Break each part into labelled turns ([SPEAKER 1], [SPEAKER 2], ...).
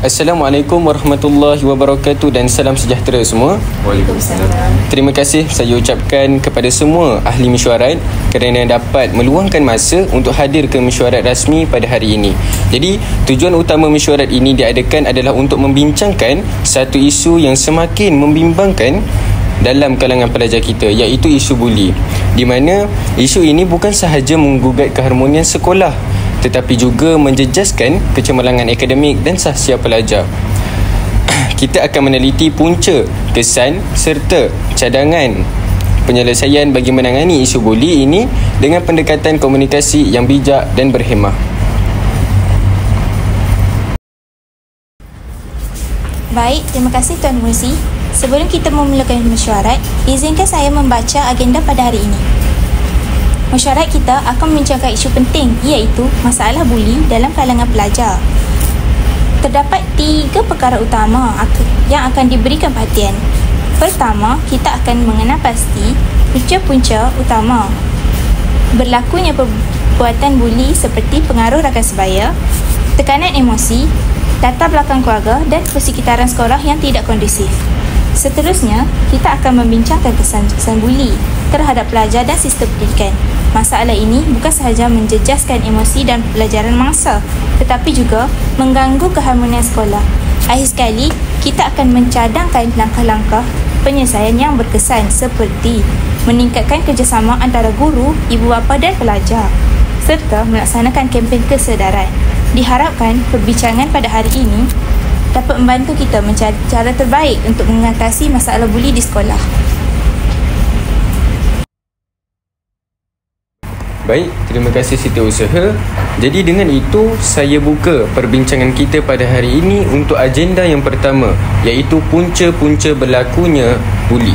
[SPEAKER 1] Assalamualaikum warahmatullahi wabarakatuh dan salam sejahtera semua.
[SPEAKER 2] Waalaikumsalam.
[SPEAKER 1] Terima kasih saya ucapkan kepada semua ahli mesyuarat kerana dapat meluangkan masa untuk hadir ke mesyuarat rasmi pada hari ini. Jadi, tujuan utama mesyuarat ini diadakan adalah untuk membincangkan satu isu yang semakin membimbangkan dalam kalangan pelajar kita, iaitu isu buli, di mana isu ini bukan sahaja menggugat keharmonian sekolah tetapi juga menjejaskan kecemerlangan akademik dan sahsia pelajar. Kita akan meneliti punca, kesan serta cadangan penyelesaian bagi menangani isu buli ini dengan pendekatan komunikasi yang bijak dan berhemah.
[SPEAKER 2] Baik, terima kasih Tuan Muzi. Sebelum kita memulakan mesyuarat, izinkan saya membaca agenda pada hari ini. Mesyuarat kita akan membincangkan isu penting, iaitu masalah buli dalam kalangan pelajar. Terdapat 3 perkara utama yang akan diberikan perhatian. Pertama, kita akan mengenal pasti punca-punca utama berlakunya perbuatan buli seperti pengaruh rakan sebaya, tekanan emosi, latar belakang keluarga dan persekitaran sekolah yang tidak kondusif. Seterusnya, kita akan membincangkan kesan-kesan buli terhadap pelajar dan sistem pendidikan. Masalah ini bukan sahaja menjejaskan emosi dan pelajaran mangsa, tetapi juga mengganggu keharmonian sekolah. Akhir sekali, kita akan mencadangkan langkah-langkah penyelesaian yang berkesan seperti meningkatkan kerjasama antara guru, ibu bapa dan pelajar serta melaksanakan kempen kesedaran. Diharapkan perbincangan pada hari ini dapat membantu kita mencari cara terbaik untuk mengatasi masalah buli di sekolah.
[SPEAKER 1] Baik, terima kasih Setiausaha. Jadi dengan itu, saya buka perbincangan kita pada hari ini untuk agenda yang pertama, iaitu punca-punca berlakunya buli.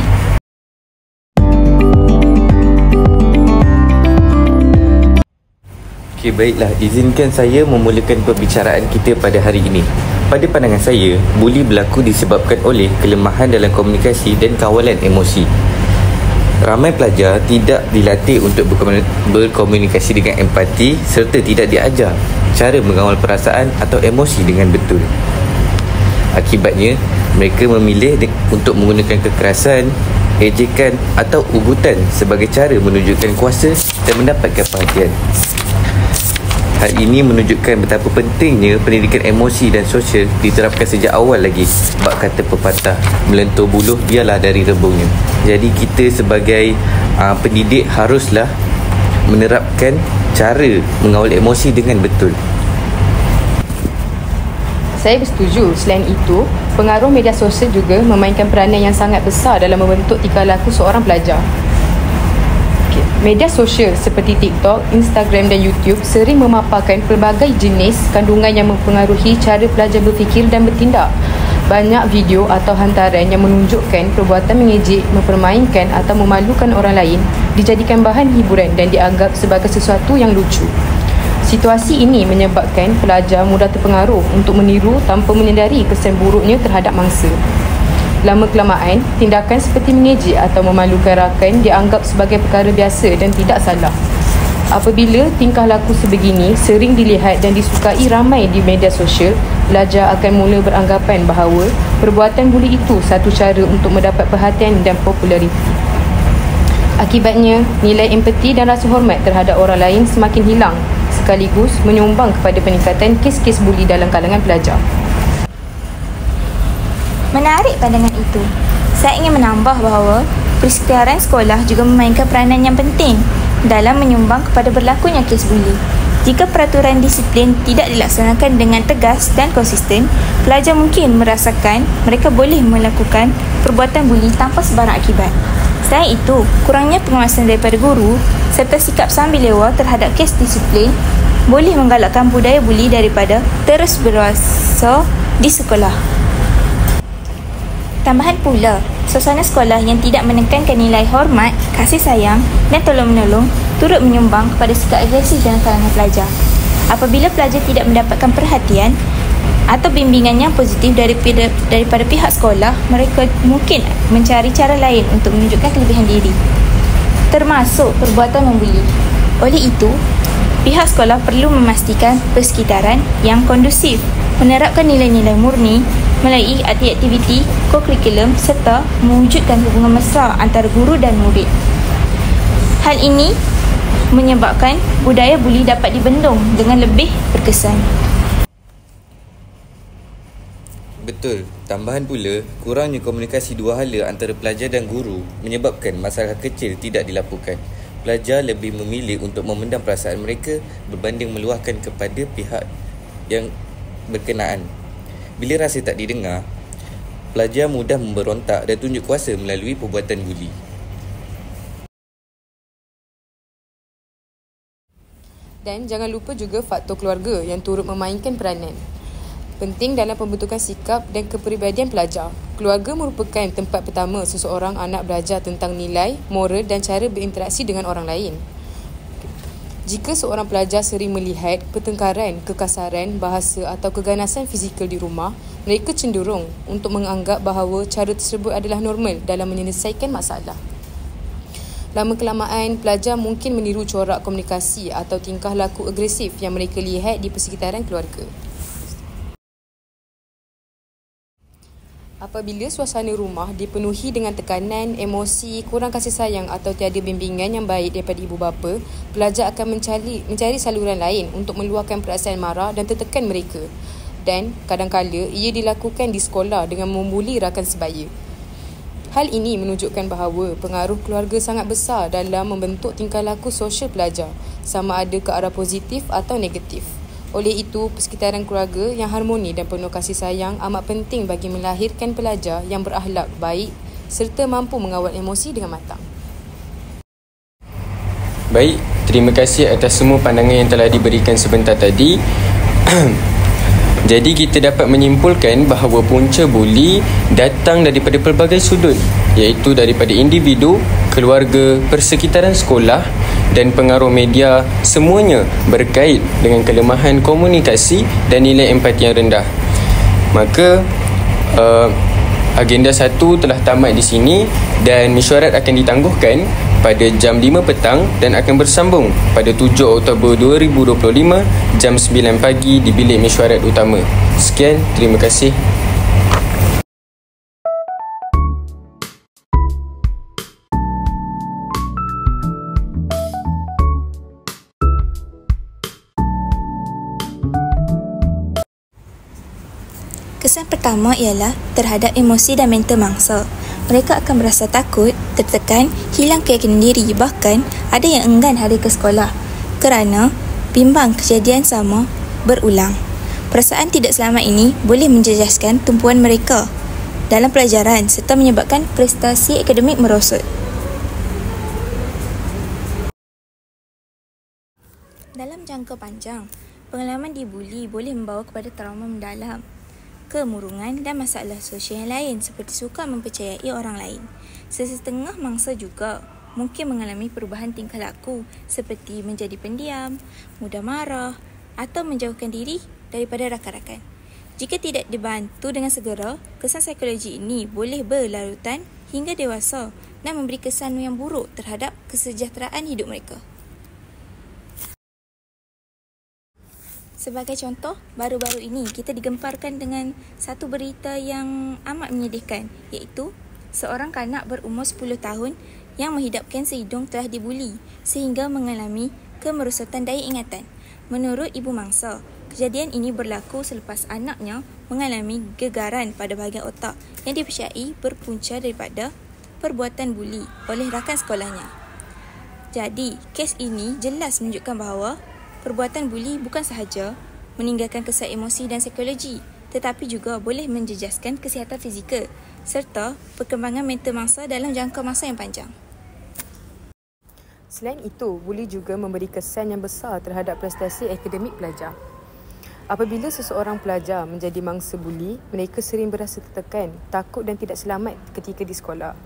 [SPEAKER 3] Okey, baiklah, izinkan saya memulakan perbicaraan kita pada hari ini. Pada pandangan saya, buli berlaku disebabkan oleh kelemahan dalam komunikasi dan kawalan emosi. Ramai pelajar tidak dilatih untuk berkomunikasi dengan empati serta tidak diajar cara mengawal perasaan atau emosi dengan betul. Akibatnya, mereka memilih untuk menggunakan kekerasan, ejekan atau ugutan sebagai cara menunjukkan kuasa dan mendapatkan perhatian. Hal ini menunjukkan betapa pentingnya pendidikan emosi dan sosial diterapkan sejak awal lagi. Bab kata pepatah, melentur buluh biarlah dari rebungnya. Jadi kita sebagai pendidik haruslah menerapkan cara mengawal emosi dengan betul.
[SPEAKER 4] Saya bersetuju. Selain itu, pengaruh media sosial juga memainkan peranan yang sangat besar dalam membentuk tingkah laku seorang pelajar. Media sosial seperti TikTok, Instagram dan YouTube sering memaparkan pelbagai jenis kandungan yang mempengaruhi cara pelajar berfikir dan bertindak. Banyak video atau hantaran yang menunjukkan perbuatan mengejek, mempermainkan atau memalukan orang lain dijadikan bahan hiburan dan dianggap sebagai sesuatu yang lucu. Situasi ini menyebabkan pelajar mudah terpengaruh untuk meniru tanpa menyedari kesan buruknya terhadap mangsa. Lama-kelamaan, tindakan seperti mengejek atau memalukan rakan dianggap sebagai perkara biasa dan tidak salah. Apabila tingkah laku sebegini sering dilihat dan disukai ramai di media sosial, pelajar akan mula beranggapan bahawa perbuatan buli itu satu cara untuk mendapat perhatian dan populariti. Akibatnya, nilai empati dan rasa hormat terhadap orang lain semakin hilang, sekaligus menyumbang kepada peningkatan kes-kes buli dalam kalangan pelajar.
[SPEAKER 2] Menarik pandangan itu. Saya ingin menambah bahawa persekitaran sekolah juga memainkan peranan yang penting dalam menyumbang kepada berlakunya kes buli. Jika peraturan disiplin tidak dilaksanakan dengan tegas dan konsisten, pelajar mungkin merasakan mereka boleh melakukan perbuatan buli tanpa sebarang akibat. Selain itu, kurangnya pengawasan daripada guru serta sikap sambil lewa terhadap kes disiplin boleh menggalakkan budaya buli daripada terus berkuasa di sekolah. Tambahan pula, suasana sekolah yang tidak menekankan nilai hormat, kasih sayang dan tolong-menolong turut menyumbang kepada sikap agresif dalam kalangan pelajar. Apabila pelajar tidak mendapatkan perhatian atau bimbingan yang positif daripada pihak sekolah, mereka mungkin mencari cara lain untuk menunjukkan kelebihan diri, termasuk perbuatan membuli. Oleh itu, pihak sekolah perlu memastikan persekitaran yang kondusif menerapkan nilai-nilai murni melalui aktiviti kokurikulum serta mewujudkan hubungan mesra antara guru dan murid. Hal ini menyebabkan budaya buli dapat dibendung dengan lebih berkesan.
[SPEAKER 3] Betul. Tambahan pula, kurangnya komunikasi dua hala antara pelajar dan guru menyebabkan masalah kecil tidak dilaporkan. Pelajar lebih memilih untuk memendam perasaan mereka berbanding meluahkan kepada pihak yang berkenaan. Bila rasa tak didengar, pelajar mudah memberontak dan tunjuk kuasa melalui perbuatan buli.
[SPEAKER 4] Dan jangan lupa juga faktor keluarga yang turut memainkan peranan penting dalam pembentukan sikap dan kepribadian pelajar. Keluarga merupakan tempat pertama seseorang anak belajar tentang nilai, moral dan cara berinteraksi dengan orang lain. Jika seorang pelajar sering melihat pertengkaran, kekasaran, bahasa atau keganasan fizikal di rumah, mereka cenderung untuk menganggap bahawa cara tersebut adalah normal dalam menyelesaikan masalah. Lama-kelamaan, pelajar mungkin meniru corak komunikasi atau tingkah laku agresif yang mereka lihat di persekitaran keluarga. Apabila suasana rumah dipenuhi dengan tekanan, emosi, kurang kasih sayang atau tiada bimbingan yang baik daripada ibu bapa, pelajar akan mencari saluran lain untuk meluahkan perasaan marah dan tertekan mereka. Dan kadang-kala ia dilakukan di sekolah dengan membuli rakan sebaya. Hal ini menunjukkan bahawa pengaruh keluarga sangat besar dalam membentuk tingkah laku sosial pelajar, sama ada ke arah positif atau negatif. Oleh itu, persekitaran keluarga yang harmoni dan penuh kasih sayang amat penting bagi melahirkan pelajar yang berakhlak baik serta mampu mengawal emosi dengan matang.
[SPEAKER 1] Baik, terima kasih atas semua pandangan yang telah diberikan sebentar tadi. Jadi kita dapat menyimpulkan bahawa punca buli datang daripada pelbagai sudut, iaitu daripada individu, keluarga, persekitaran sekolah dan pengaruh media. Semuanya berkait dengan kelemahan komunikasi dan nilai empati yang rendah. Maka agenda 1 telah tamat di sini dan mesyuarat akan ditangguhkan pada jam 5 petang dan akan bersambung pada 7 Oktober 2025 jam 9 pagi di bilik mesyuarat utama. Sekian, terima kasih.
[SPEAKER 2] Kesan pertama ialah terhadap emosi dan mental mangsa. Mereka akan berasa takut, tertekan, hilang keyakinan diri, bahkan ada yang enggan hadir ke sekolah kerana bimbang kejadian sama berulang. Perasaan tidak selamat ini boleh menjejaskan tumpuan mereka dalam pelajaran serta menyebabkan prestasi akademik merosot. Dalam jangka panjang, pengalaman dibuli boleh membawa kepada trauma mendalam, kemurungan dan masalah sosial yang lain seperti sukar mempercayai orang lain. Sesetengah mangsa juga mungkin mengalami perubahan tingkah laku seperti menjadi pendiam, mudah marah atau menjauhkan diri daripada rakan-rakan. Jika tidak dibantu dengan segera, kesan psikologi ini boleh berlarutan hingga dewasa dan memberi kesan yang buruk terhadap kesejahteraan hidup mereka. Sebagai contoh, baru-baru ini kita digemparkan dengan satu berita yang amat menyedihkan, iaitu seorang kanak berumur 10 tahun yang menghidapkan sehidung telah dibuli sehingga mengalami kemerosotan daya ingatan. Menurut ibu mangsa, kejadian ini berlaku selepas anaknya mengalami gegaran pada bahagian otak yang dipercayai berpunca daripada perbuatan buli oleh rakan sekolahnya. Jadi, kes ini jelas menunjukkan bahawa perbuatan buli bukan sahaja meninggalkan kesan emosi dan psikologi, tetapi juga boleh menjejaskan kesihatan fizikal serta perkembangan mental mangsa dalam jangka masa yang panjang.
[SPEAKER 4] Selain itu, buli juga memberi kesan yang besar terhadap prestasi akademik pelajar. Apabila seseorang pelajar menjadi mangsa buli, mereka sering berasa tertekan, takut dan tidak selamat ketika di sekolah.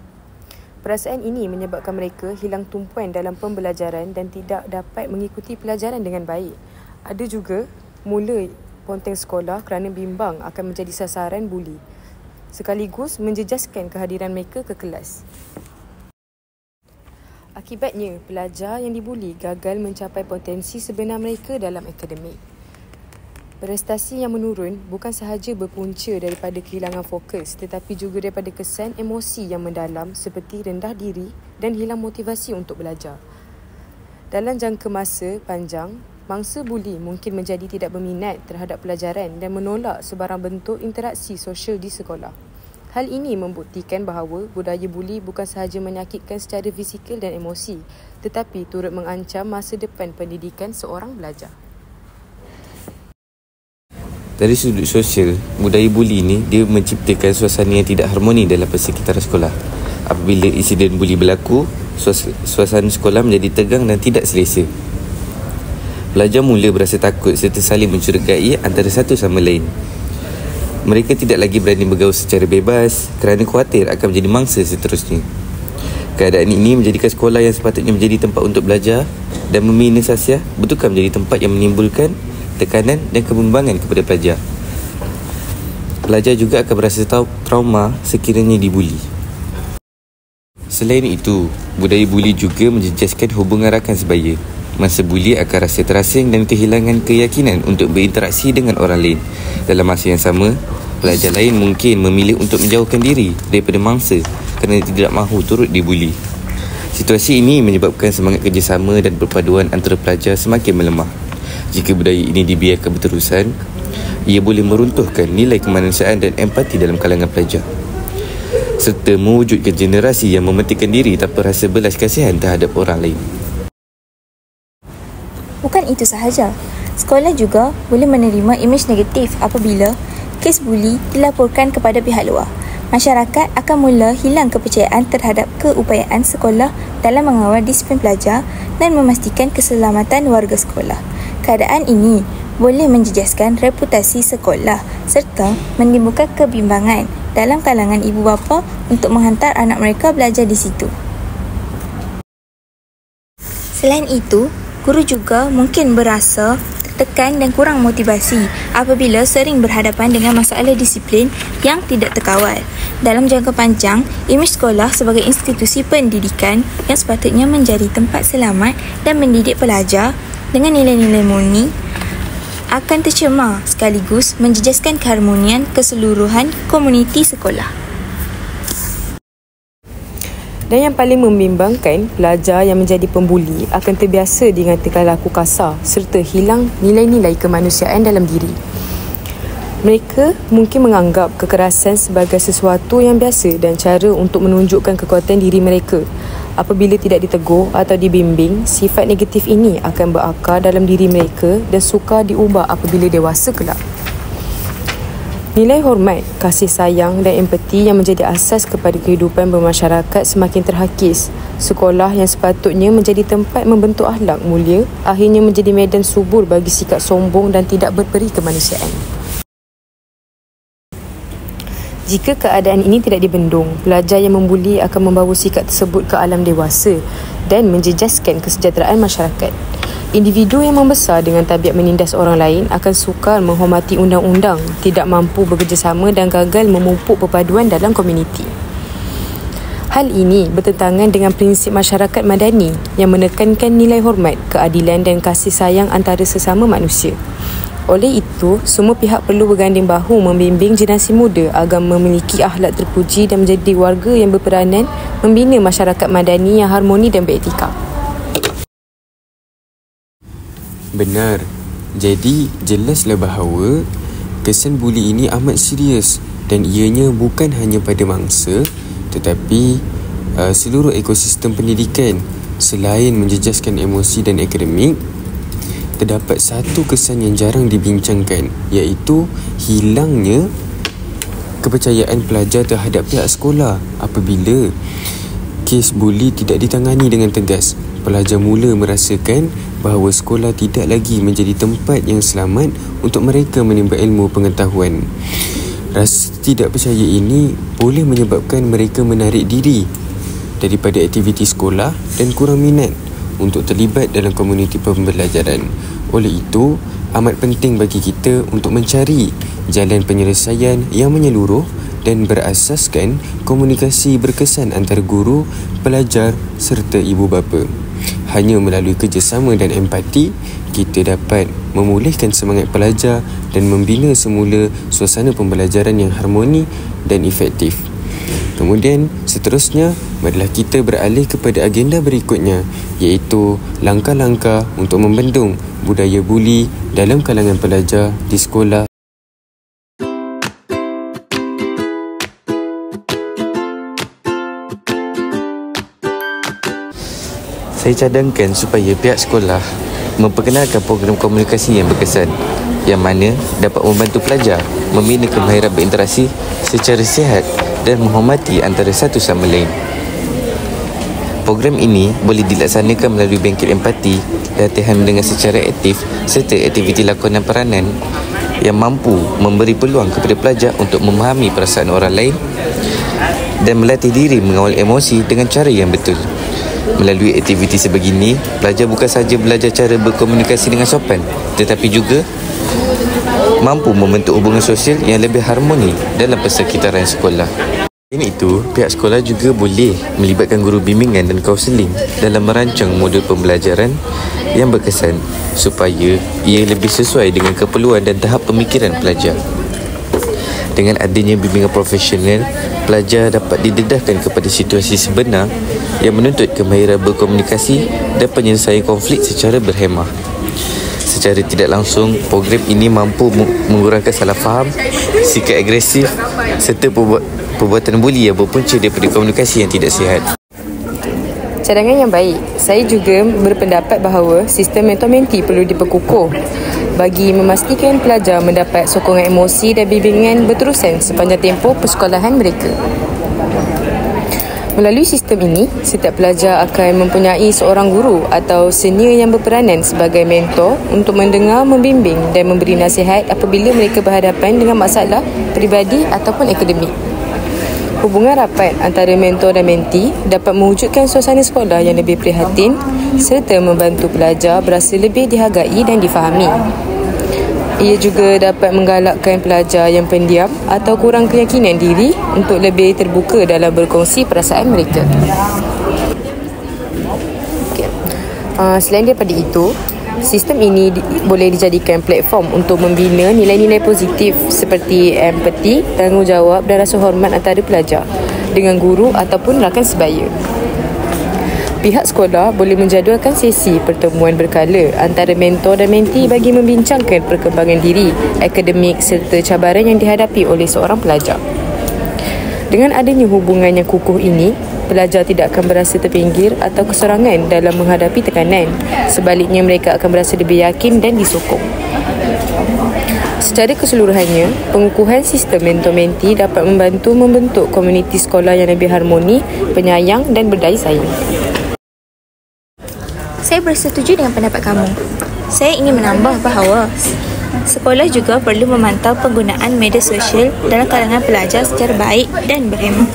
[SPEAKER 4] Perasaan ini menyebabkan mereka hilang tumpuan dalam pembelajaran dan tidak dapat mengikuti pelajaran dengan baik. Ada juga mula ponteng sekolah kerana bimbang akan menjadi sasaran buli, sekaligus menjejaskan kehadiran mereka ke kelas. Akibatnya, pelajar yang dibuli gagal mencapai potensi sebenar mereka dalam akademik. Prestasi yang menurun bukan sahaja berpunca daripada kehilangan fokus tetapi juga daripada kesan emosi yang mendalam seperti rendah diri dan hilang motivasi untuk belajar. Dalam jangka masa panjang, mangsa buli mungkin menjadi tidak berminat terhadap pelajaran dan menolak sebarang bentuk interaksi sosial di sekolah. Hal ini membuktikan bahawa budaya buli bukan sahaja menyakitkan secara fizikal dan emosi tetapi turut mengancam masa depan pendidikan seorang belajar.
[SPEAKER 3] Dari sudut sosial, budaya buli ini dia menciptakan suasana yang tidak harmoni dalam persekitaran sekolah. Apabila insiden buli berlaku, suasana sekolah menjadi tegang dan tidak selesa. Pelajar mula berasa takut serta saling mencurigai antara satu sama lain. Mereka tidak lagi berani bergaul secara bebas kerana khawatir akan menjadi mangsa seterusnya. Keadaan ini menjadikan sekolah yang sepatutnya menjadi tempat untuk belajar dan membina nasiah bertukar menjadi tempat yang menimbulkan tekanan dan kebimbangan kepada pelajar. Pelajar juga akan merasa trauma sekiranya dibuli. Selain itu, budaya buli juga menjejaskan hubungan rakan sebaya. Masa buli akan rasa terasing dan kehilangan keyakinan untuk berinteraksi dengan orang lain. Dalam masa yang sama, pelajar lain mungkin memilih untuk menjauhkan diri daripada mangsa kerana tidak mahu turut dibuli. Situasi ini menyebabkan semangat kerjasama dan perpaduan antara pelajar semakin melemah. Jika budaya ini dibiarkan berterusan, ia boleh meruntuhkan nilai kemanusiaan dan empati dalam kalangan pelajar serta mewujudkan generasi yang mementingkan diri tanpa rasa belas kasihan terhadap orang lain.
[SPEAKER 2] Bukan itu sahaja, sekolah juga boleh menerima imej negatif apabila kes buli dilaporkan kepada pihak luar. Masyarakat akan mula hilang kepercayaan terhadap keupayaan sekolah dalam mengawal disiplin pelajar dan memastikan keselamatan warga sekolah. Keadaan ini boleh menjejaskan reputasi sekolah serta menimbulkan kebimbangan dalam kalangan ibu bapa untuk menghantar anak mereka belajar di situ. Selain itu, guru juga mungkin berasa tertekan dan kurang motivasi apabila sering berhadapan dengan masalah disiplin yang tidak terkawal. Dalam jangka panjang, imej sekolah sebagai institusi pendidikan yang sepatutnya menjadi tempat selamat dan mendidik pelajar dengan nilai-nilai murni akan tercemar sekaligus menjejaskan keharmonian keseluruhan komuniti sekolah.
[SPEAKER 4] Dan yang paling membimbangkan, pelajar yang menjadi pembuli akan terbiasa dengan tingkah laku kasar serta hilang nilai-nilai kemanusiaan dalam diri. Mereka mungkin menganggap kekerasan sebagai sesuatu yang biasa dan cara untuk menunjukkan kekuatan diri mereka. Apabila tidak ditegur atau dibimbing, sifat negatif ini akan berakar dalam diri mereka dan sukar diubah apabila dewasa kelak. Nilai hormat, kasih sayang dan empati yang menjadi asas kepada kehidupan bermasyarakat semakin terhakis. Sekolah yang sepatutnya menjadi tempat membentuk akhlak mulia akhirnya menjadi medan subur bagi sikap sombong dan tidak berperi kemanusiaan. Jika keadaan ini tidak dibendung, pelajar yang membuli akan membawa sikap tersebut ke alam dewasa dan menjejaskan kesejahteraan masyarakat. Individu yang membesar dengan tabiat menindas orang lain akan sukar menghormati undang-undang, tidak mampu bekerjasama dan gagal memupuk perpaduan dalam komuniti. Hal ini bertentangan dengan prinsip masyarakat madani yang menekankan nilai hormat, keadilan dan kasih sayang antara sesama manusia. Oleh itu, semua pihak perlu berganding bahu membimbing generasi muda agar memiliki akhlak terpuji dan menjadi warga yang berperanan membina masyarakat madani yang harmoni dan beretika.
[SPEAKER 1] Benar. Jadi, jelaslah bahawa kesan buli ini amat serius dan ianya bukan hanya pada mangsa tetapi seluruh ekosistem pendidikan. Selain menjejaskan emosi dan akademik, terdapat satu kesan yang jarang dibincangkan, iaitu hilangnya kepercayaan pelajar terhadap pihak sekolah. Apabila kes buli tidak ditangani dengan tegas, pelajar mula merasakan bahawa sekolah tidak lagi menjadi tempat yang selamat untuk mereka menimba ilmu pengetahuan. Rasa tidak percaya ini boleh menyebabkan mereka menarik diri daripada aktiviti sekolah dan kurang minat untuk terlibat dalam komuniti pembelajaran. Oleh itu, amat penting bagi kita untuk mencari jalan penyelesaian yang menyeluruh dan berasaskan komunikasi berkesan antara guru, pelajar serta ibu bapa. Hanya melalui kerjasama dan empati, kita dapat memulihkan semangat pelajar dan membina semula suasana pembelajaran yang harmoni dan efektif. Kemudian, seterusnya, marilah kita beralih kepada agenda berikutnya, iaitu langkah-langkah untuk membendung budaya buli dalam kalangan pelajar di sekolah.
[SPEAKER 3] Saya cadangkan supaya pihak sekolah memperkenalkan program komunikasi yang berkesan, yang mana dapat membantu pelajar membina kemahiran berinteraksi secara sihat dan menghormati antara satu sama lain. Program ini boleh dilaksanakan melalui bengkel empati, latihan mendengar secara aktif serta aktiviti lakonan peranan yang mampu memberi peluang kepada pelajar untuk memahami perasaan orang lain dan melatih diri mengawal emosi dengan cara yang betul. Melalui aktiviti sebegini, pelajar bukan sahaja belajar cara berkomunikasi dengan sopan, tetapi juga mampu membentuk hubungan sosial yang lebih harmoni dalam persekitaran sekolah. Selain itu, pihak sekolah juga boleh melibatkan guru bimbingan dan kaunseling dalam merancang modul pembelajaran yang berkesan supaya ia lebih sesuai dengan keperluan dan tahap pemikiran pelajar. Dengan adanya bimbingan profesional, pelajar dapat didedahkan kepada situasi sebenar yang menuntut kemahiran berkomunikasi dan penyelesaian konflik secara berhemah. Secara tidak langsung, program ini mampu mengurangkan salah faham, sikap agresif serta perbuatan buli yang berpunca daripada komunikasi yang tidak sihat.
[SPEAKER 4] Cadangan yang baik. Saya juga berpendapat bahawa sistem mentor-menti perlu diperkukuh bagi memastikan pelajar mendapat sokongan emosi dan bimbingan berterusan sepanjang tempoh persekolahan mereka. Melalui sistem ini, setiap pelajar akan mempunyai seorang guru atau senior yang berperanan sebagai mentor untuk mendengar, membimbing dan memberi nasihat apabila mereka berhadapan dengan masalah peribadi ataupun akademik. Hubungan rapat antara mentor dan menti dapat mewujudkan suasana sekolah yang lebih prihatin serta membantu pelajar berasa lebih dihargai dan difahami. Ia juga dapat menggalakkan pelajar yang pendiam atau kurang keyakinan diri untuk lebih terbuka dalam berkongsi perasaan mereka. Selain daripada itu, sistem ini boleh dijadikan platform untuk membina nilai-nilai positif seperti empati, tanggungjawab dan rasa hormat antara pelajar dengan guru ataupun rakan sebaya. Pihak sekolah boleh menjadualkan sesi pertemuan berkala antara mentor dan menti bagi membincangkan perkembangan diri, akademik serta cabaran yang dihadapi oleh seorang pelajar. Dengan adanya hubungan yang kukuh ini, pelajar tidak akan berasa terpinggir atau kesorangan dalam menghadapi tekanan. Sebaliknya, mereka akan berasa lebih yakin dan disokong. Secara keseluruhannya, pengukuhan sistem mentor-menti dapat membantu membentuk komuniti sekolah yang lebih harmoni, penyayang dan berdaya saing.
[SPEAKER 2] Saya bersetuju dengan pendapat kamu. Saya ingin menambah bahawa sekolah juga perlu memantau penggunaan media sosial dalam kalangan pelajar secara baik dan berhemah.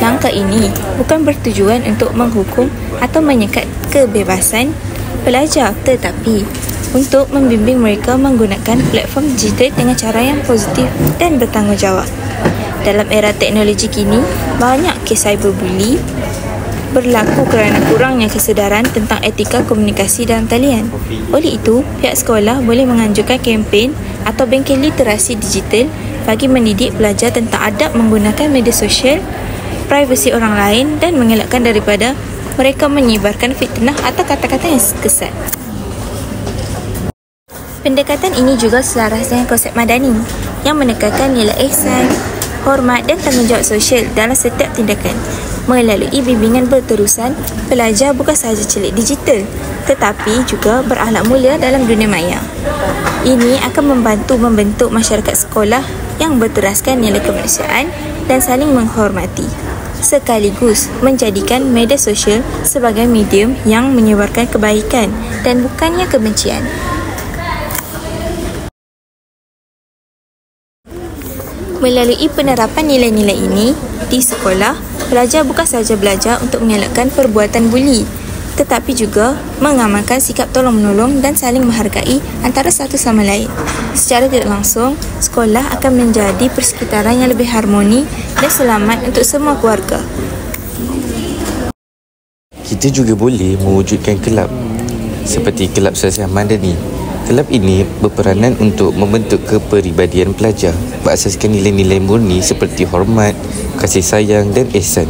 [SPEAKER 2] Langkah ini bukan bertujuan untuk menghukum atau menyekat kebebasan pelajar, tetapi untuk membimbing mereka menggunakan platform digital dengan cara yang positif dan bertanggungjawab. Dalam era teknologi kini, banyak kes cyberbully berlaku kerana kurangnya kesedaran tentang etika komunikasi dalam talian. Oleh itu, pihak sekolah boleh menganjurkan kempen atau bengkel literasi digital bagi mendidik pelajar tentang adab menggunakan media sosial, privasi orang lain dan mengelakkan daripada mereka menyebarkan fitnah atau kata-kata yang kesat. Pendekatan ini juga selaras dengan konsep madani yang menekankan nilai ihsan, hormat dan tanggungjawab sosial dalam setiap tindakan. Melalui bimbingan berterusan, pelajar bukan sahaja celik digital tetapi juga berakhlak mulia dalam dunia maya. Ini akan membantu membentuk masyarakat sekolah yang berteraskan nilai kemanusiaan dan saling menghormati, sekaligus menjadikan media sosial sebagai medium yang menyebarkan kebaikan dan bukannya kebencian. Melalui penerapan nilai-nilai ini di sekolah, pelajar bukan sahaja belajar untuk mengelakkan perbuatan buli, tetapi juga mengamalkan sikap tolong-menolong dan saling menghargai antara satu sama lain. Secara tidak langsung, sekolah akan menjadi persekitaran yang lebih harmoni dan selamat untuk semua keluarga.
[SPEAKER 3] Kita juga boleh mewujudkan kelab seperti Kelab Sasiah Madani. Kelab ini berperanan untuk membentuk kepribadian pelajar berasaskan nilai-nilai murni seperti hormat, kasih sayang dan ihsan.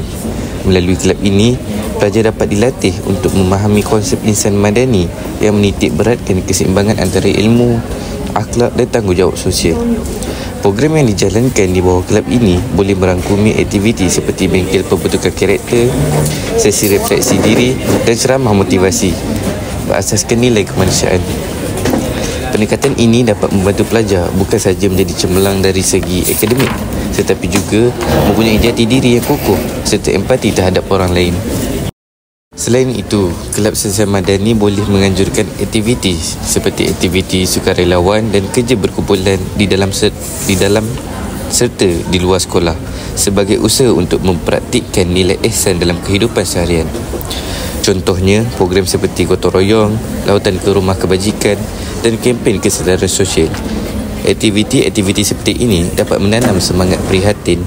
[SPEAKER 3] Melalui kelab ini, pelajar dapat dilatih untuk memahami konsep insan madani yang menitik beratkan keseimbangan antara ilmu, akhlak dan tanggungjawab sosial. Program yang dijalankan di bawah kelab ini boleh merangkumi aktiviti seperti bengkel pembentukan karakter, sesi refleksi diri dan ceramah motivasi berasaskan nilai kemanusiaan. Pendekatan ini dapat membantu pelajar bukan sahaja menjadi cemerlang dari segi akademik, tetapi juga mempunyai jati diri yang kokoh serta empati terhadap orang lain. Selain itu, Kelab Sasiah Madani boleh menganjurkan aktiviti seperti aktiviti sukarelawan dan kerja berkumpulan di dalam serta di luar sekolah sebagai usaha untuk mempraktikkan nilai ihsan dalam kehidupan seharian. Contohnya, program seperti gotong royong, lawatan ke rumah kebajikan dan kempen kesedaran sosial. Aktiviti-aktiviti seperti ini dapat menanam semangat prihatin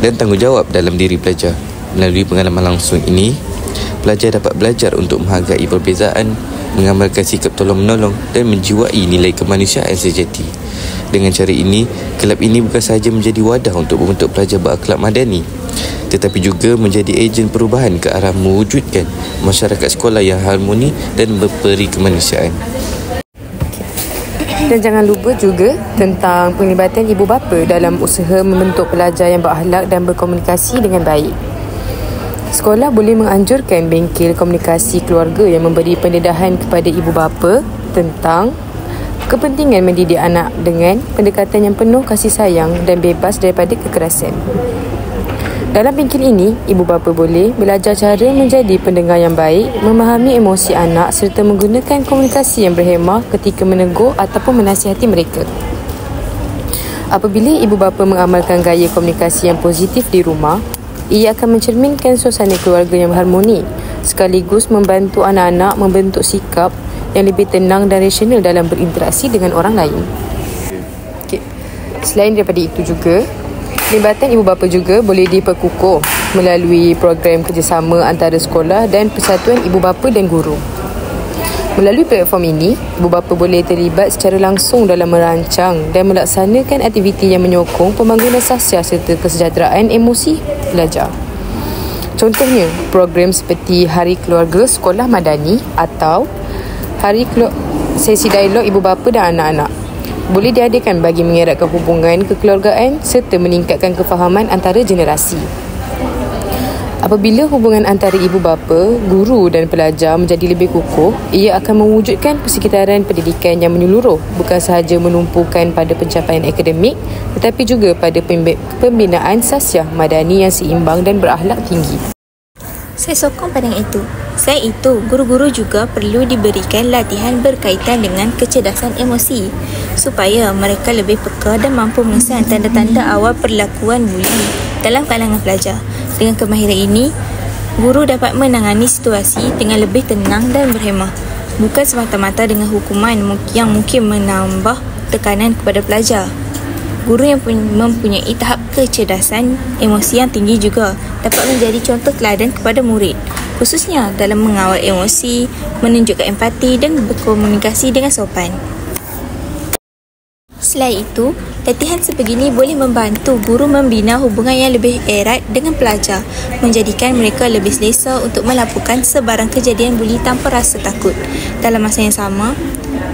[SPEAKER 3] dan tanggungjawab dalam diri pelajar. Melalui pengalaman langsung ini, pelajar dapat belajar untuk menghargai perbezaan, mengamalkan sikap tolong-menolong dan menjiwai nilai kemanusiaan sejati. Dengan cara ini, kelab ini bukan sahaja menjadi wadah untuk membentuk pelajar berakhlak madani, tetapi juga menjadi ejen perubahan ke arah mewujudkan masyarakat sekolah yang harmoni dan berperi kemanusiaan.
[SPEAKER 4] Dan jangan lupa juga tentang penglibatan ibu bapa dalam usaha membentuk pelajar yang berakhlak dan berkomunikasi dengan baik. Sekolah boleh menganjurkan bengkel komunikasi keluarga yang memberi pendedahan kepada ibu bapa tentang kepentingan mendidik anak dengan pendekatan yang penuh kasih sayang dan bebas daripada kekerasan. Dalam bengkel ini, ibu bapa boleh belajar cara menjadi pendengar yang baik, memahami emosi anak serta menggunakan komunikasi yang berhemah ketika menegur ataupun menasihati mereka. Apabila ibu bapa mengamalkan gaya komunikasi yang positif di rumah, ia akan mencerminkan suasana keluarga yang harmoni sekaligus membantu anak-anak membentuk sikap yang lebih tenang dan rasional dalam berinteraksi dengan orang lain. Selain daripada itu juga, pelibatan ibu bapa juga boleh diperkukuh melalui program kerjasama antara sekolah dan persatuan ibu bapa dan guru. Melalui platform ini, ibu bapa boleh terlibat secara langsung dalam merancang dan melaksanakan aktiviti yang menyokong pembangunan sasiah serta kesejahteraan emosi pelajar. Contohnya, program seperti Hari Keluarga Sekolah Madani atau sesi dialog ibu bapa dan anak-anak boleh diadakan bagi mengeratkan hubungan kekeluargaan serta meningkatkan kefahaman antara generasi. Apabila hubungan antara ibu bapa, guru dan pelajar menjadi lebih kukuh, ia akan mewujudkan persekitaran pendidikan yang menyeluruh, bukan sahaja menumpukan pada pencapaian akademik tetapi juga pada pembinaan sasiah madani yang seimbang dan berakhlak tinggi.
[SPEAKER 2] Saya sokong pandangan itu. Selain itu, guru-guru juga perlu diberikan latihan berkaitan dengan kecerdasan emosi supaya mereka lebih peka dan mampu mengesan tanda-tanda awal perlakuan buli dalam kalangan pelajar. Dengan kemahiran ini, guru dapat menangani situasi dengan lebih tenang dan berhemah, bukan semata-mata dengan hukuman yang mungkin menambah tekanan kepada pelajar. Guru yang mempunyai tahap kecerdasan emosi yang tinggi juga dapat menjadi contoh teladan kepada murid, khususnya dalam mengawal emosi, menunjukkan empati dan berkomunikasi dengan sopan. Selain itu, latihan sebegini boleh membantu guru membina hubungan yang lebih erat dengan pelajar, menjadikan mereka lebih selesa untuk melaporkan sebarang kejadian buli tanpa rasa takut. Dalam masa yang sama,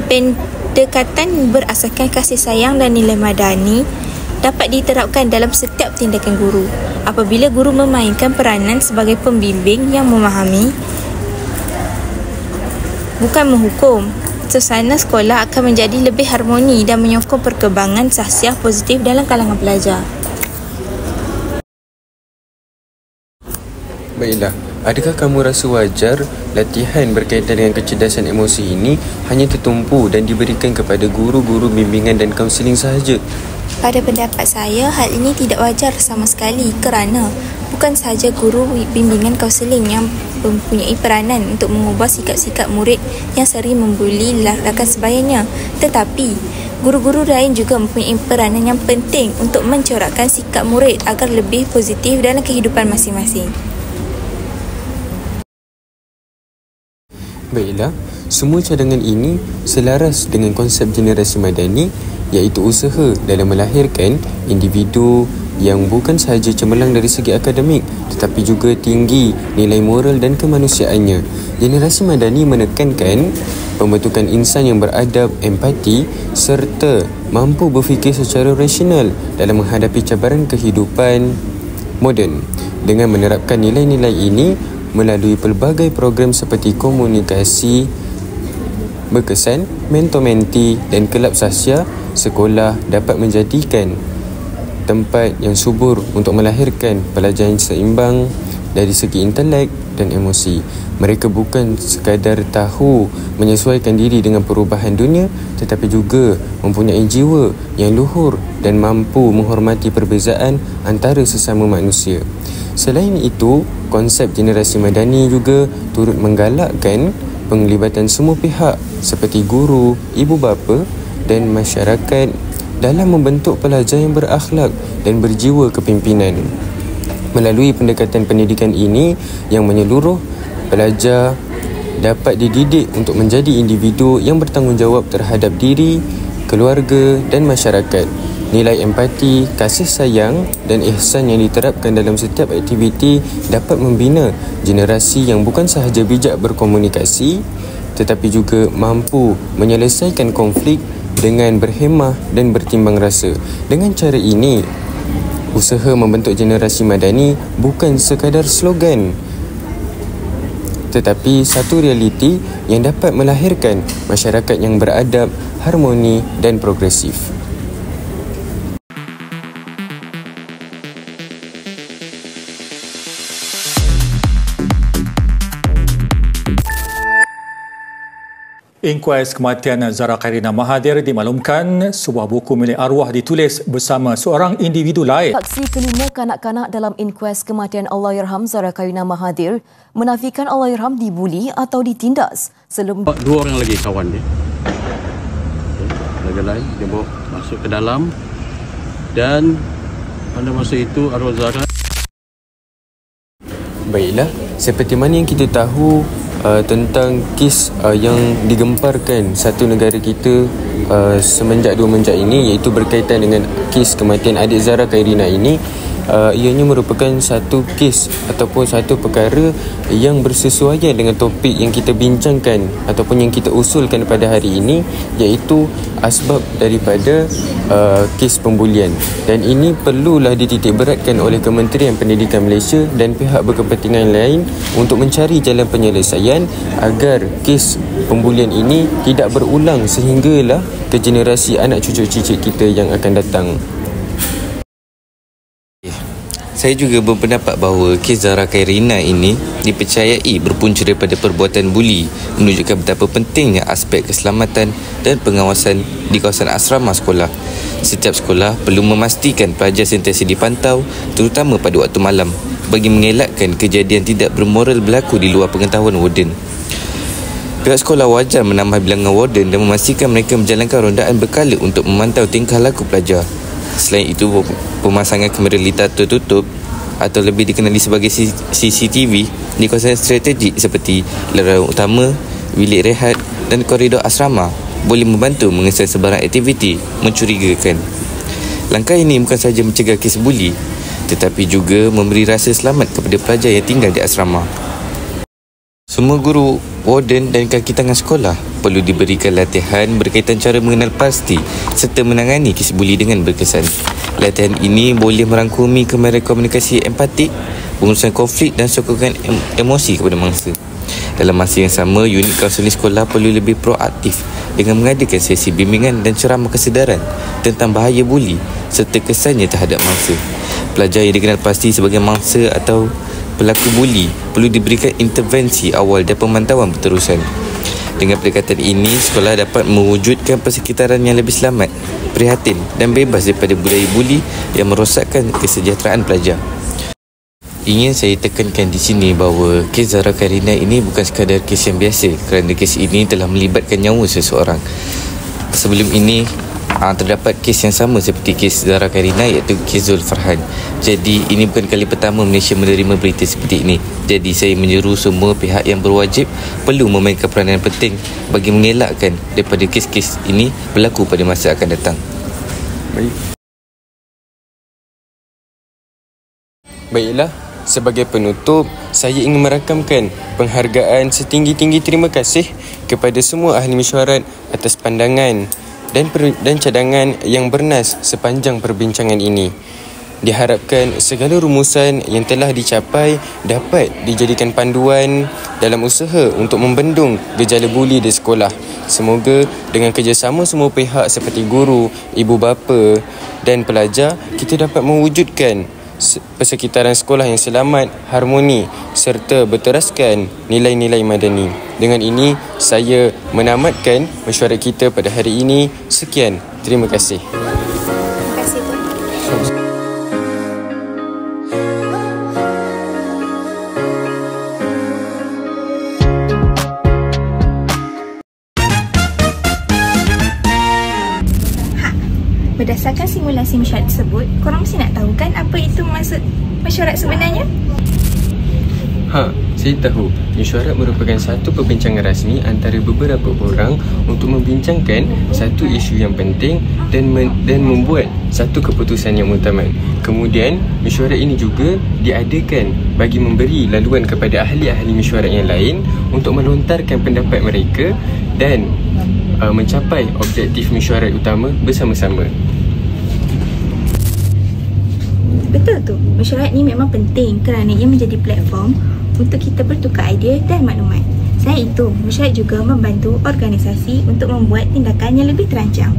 [SPEAKER 2] pendekatan berasaskan kasih sayang dan nilai madani dapat diterapkan dalam setiap tindakan guru. Apabila guru memainkan peranan sebagai pembimbing yang memahami, bukan menghukum, suasana sekolah akan menjadi lebih harmoni dan menyokong perkembangan sasiah positif dalam kalangan pelajar.
[SPEAKER 1] Baiklah, adakah kamu rasa wajar latihan berkaitan dengan kecerdasan emosi ini hanya tertumpu dan diberikan kepada guru-guru bimbingan dan kaunseling sahaja?
[SPEAKER 2] Pada pendapat saya, hal ini tidak wajar sama sekali kerana bukan sahaja guru bimbingan kaunseling yang mempunyai peranan untuk mengubah sikap-sikap murid yang sering membuli rakan sebayanya, tetapi guru-guru lain juga mempunyai peranan yang penting untuk mencorakkan sikap murid agar lebih positif dalam kehidupan masing-masing.
[SPEAKER 1] Baiklah, semua cadangan ini selaras dengan konsep generasi madani, iaitu usaha dalam melahirkan individu yang bukan sahaja cemerlang dari segi akademik tetapi juga tinggi nilai moral dan kemanusiaannya. Generasi madani menekankan pembentukan insan yang beradab, empati serta mampu berfikir secara rasional dalam menghadapi cabaran kehidupan moden. Dengan menerapkan nilai-nilai ini melalui pelbagai program seperti komunikasi berkesan, mentor-menti dan kelab sahsia, sekolah dapat menjadikan tempat yang subur untuk melahirkan pelajar yang seimbang dari segi intelek dan emosi. Mereka bukan sekadar tahu menyesuaikan diri dengan perubahan dunia, tetapi juga mempunyai jiwa yang luhur dan mampu menghormati perbezaan antara sesama manusia. Selain itu, konsep generasi madani juga turut menggalakkan penglibatan semua pihak seperti guru, ibu bapa dan masyarakat dalam membentuk pelajar yang berakhlak dan berjiwa kepimpinan. Melalui pendekatan pendidikan ini yang menyeluruh, pelajar dapat dididik untuk menjadi individu yang bertanggungjawab terhadap diri, keluarga dan masyarakat. Nilai empati, kasih sayang dan ihsan yang diterapkan dalam setiap aktiviti dapat membina generasi yang bukan sahaja bijak berkomunikasi tetapi juga mampu menyelesaikan konflik dengan berhemah dan bertimbang rasa. Dengan cara ini, usaha membentuk generasi madani bukan sekadar slogan tetapi satu realiti yang dapat melahirkan masyarakat yang beradab, harmoni dan progresif.
[SPEAKER 5] Inkuas kematian Zahra Khairina Mahathir dimaklumkan sebuah buku milik arwah ditulis bersama seorang individu lain.
[SPEAKER 6] Saksi kelima kanak-kanak dalam inkuas kematian Allahyarham Zahra Khairina Mahathir menafikan Allahyarham dibuli atau ditindas.
[SPEAKER 7] Dua orang lagi kawan dia. Lagi lain dia bawa masuk ke dalam dan pada masa itu arwah Zahra.
[SPEAKER 1] Baiklah, seperti mana yang kita tahu tentang kes yang digemparkan satu negara kita semenjak ini, iaitu berkaitan dengan kes kematian adik Zahra Khairina ini. Ianya merupakan satu kes ataupun satu perkara yang bersesuaian dengan topik yang kita bincangkan ataupun yang kita usulkan pada hari ini, iaitu asbab daripada kes pembulian. Dan ini perlulah dititik beratkan oleh Kementerian Pendidikan Malaysia dan pihak berkepentingan lain untuk mencari jalan penyelesaian agar kes pembulian ini tidak berulang sehinggalah ke generasi anak cucu cicit kita yang akan datang.
[SPEAKER 3] Saya juga berpendapat bahawa kes Zahra Khairina ini dipercayai berpunca daripada perbuatan buli, menunjukkan betapa pentingnya aspek keselamatan dan pengawasan di kawasan asrama sekolah. Setiap sekolah perlu memastikan pelajar sentiasa dipantau, terutama pada waktu malam, bagi mengelakkan kejadian tidak bermoral berlaku di luar pengetahuan warden. Pihak sekolah wajar menambah bilangan warden dan memastikan mereka menjalankan rondaan berkala untuk memantau tingkah laku pelajar. Selain itu, pemasangan kamera litar tertutup atau lebih dikenali sebagai CCTV di kawasan strategik seperti larangan utama, bilik rehat dan koridor asrama boleh membantu mengesan sebarang aktiviti mencurigakan. Langkah ini bukan sahaja mencegah kes buli tetapi juga memberi rasa selamat kepada pelajar yang tinggal di asrama. Semua guru, warden dan kaki tangan sekolah perlu diberikan latihan berkaitan cara mengenal pasti serta menangani kes buli dengan berkesan. Latihan ini boleh merangkumi kemahiran komunikasi empatik, pengurusan konflik dan sokongan emosi kepada mangsa. Dalam masa yang sama, unit kaunseling sekolah perlu lebih proaktif dengan mengadakan sesi bimbingan dan ceramah kesedaran tentang bahaya buli serta kesannya terhadap mangsa. Pelajar yang dikenal pasti sebagai mangsa atau pelaku buli perlu diberikan intervensi awal dan pemantauan berterusan. Dengan pendekatan ini, sekolah dapat mewujudkan persekitaran yang lebih selamat, prihatin dan bebas daripada budaya buli yang merosakkan kesejahteraan pelajar. Ingin saya tekankan di sini bahawa kes Zahra Khairina ini bukan sekadar kes yang biasa kerana kes ini telah melibatkan nyawa seseorang. Sebelum ini, terdapat kes yang sama seperti kes Zara Karina, iaitu kes Zul Farhan. Jadi ini bukan kali pertama Malaysia menerima berita seperti ini. Jadi saya menyeru semua pihak yang berwajib perlu memainkan peranan penting bagi mengelakkan daripada kes-kes ini berlaku pada masa akan datang.
[SPEAKER 1] Baiklah, sebagai penutup, saya ingin merakamkan penghargaan setinggi-tinggi terima kasih kepada semua ahli mesyuarat atas pandangan dan cadangan yang bernas sepanjang perbincangan ini. Diharapkan segala rumusan yang telah dicapai dapat dijadikan panduan dalam usaha untuk membendung gejala buli di sekolah. Semoga dengan kerjasama semua pihak seperti guru, ibu bapa dan pelajar, kita dapat mewujudkan persekitaran sekolah yang selamat, harmoni serta berteraskan nilai-nilai madani. Dengan ini, saya menamatkan mesyuarat kita pada hari ini. Sekian, terima kasih.
[SPEAKER 2] Terima kasih, Tuan. Berdasarkan simulasi mesyuarat tersebut, korang mesti nak tahu kan apa itu maksud mesyuarat sebenarnya?
[SPEAKER 1] Saya tahu. Mesyuarat merupakan satu perbincangan rasmi antara beberapa orang untuk membincangkan satu isu yang penting dan membuat satu keputusan yang muktamad. Kemudian, mesyuarat ini juga diadakan bagi memberi laluan kepada ahli-ahli mesyuarat yang lain untuk melontarkan pendapat mereka dan mencapai objektif mesyuarat utama bersama-sama.
[SPEAKER 2] Betul tu, mesyuarat ni memang penting kerana ia menjadi platform untuk kita bertukar idea dan maklumat. Selain itu, mesyuarat juga membantu organisasi untuk membuat tindakan yang lebih terancang.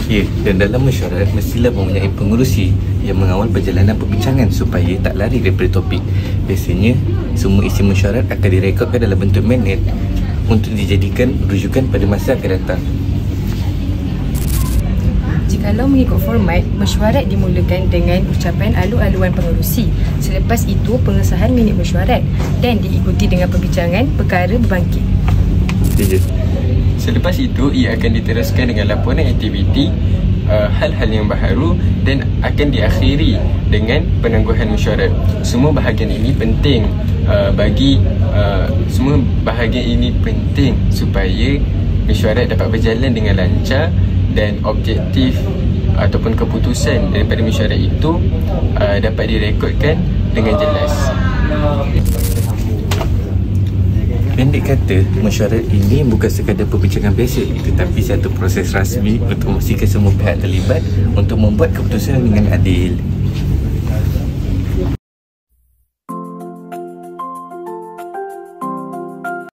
[SPEAKER 3] Ya, dan dalam mesyuarat mestilah mempunyai pengerusi yang mengawal perjalanan perbincangan supaya tak lari daripada topik. Biasanya, semua isi mesyuarat akan direkodkan dalam bentuk magnet untuk dijadikan rujukan pada masa akan datang.
[SPEAKER 4] Jikalau mengikut format, mesyuarat dimulakan dengan ucapan alu-aluan pengerusi. Selepas itu, pengesahan minit mesyuarat dan diikuti dengan perbincangan perkara berbangkit.
[SPEAKER 1] Selepas itu, ia akan diteruskan dengan laporan aktiviti, hal-hal yang baharu dan akan diakhiri dengan penangguhan mesyuarat. Semua bahagian ini penting supaya mesyuarat dapat berjalan dengan lancar dan objektif ataupun keputusan daripada mesyuarat itu dapat direkodkan dengan jelas.
[SPEAKER 3] Pendek kata, mesyuarat ini bukan sekadar perbincangan biasa, tetapi satu proses rasmi untuk memastikan semua pihak terlibat untuk membuat keputusan dengan adil.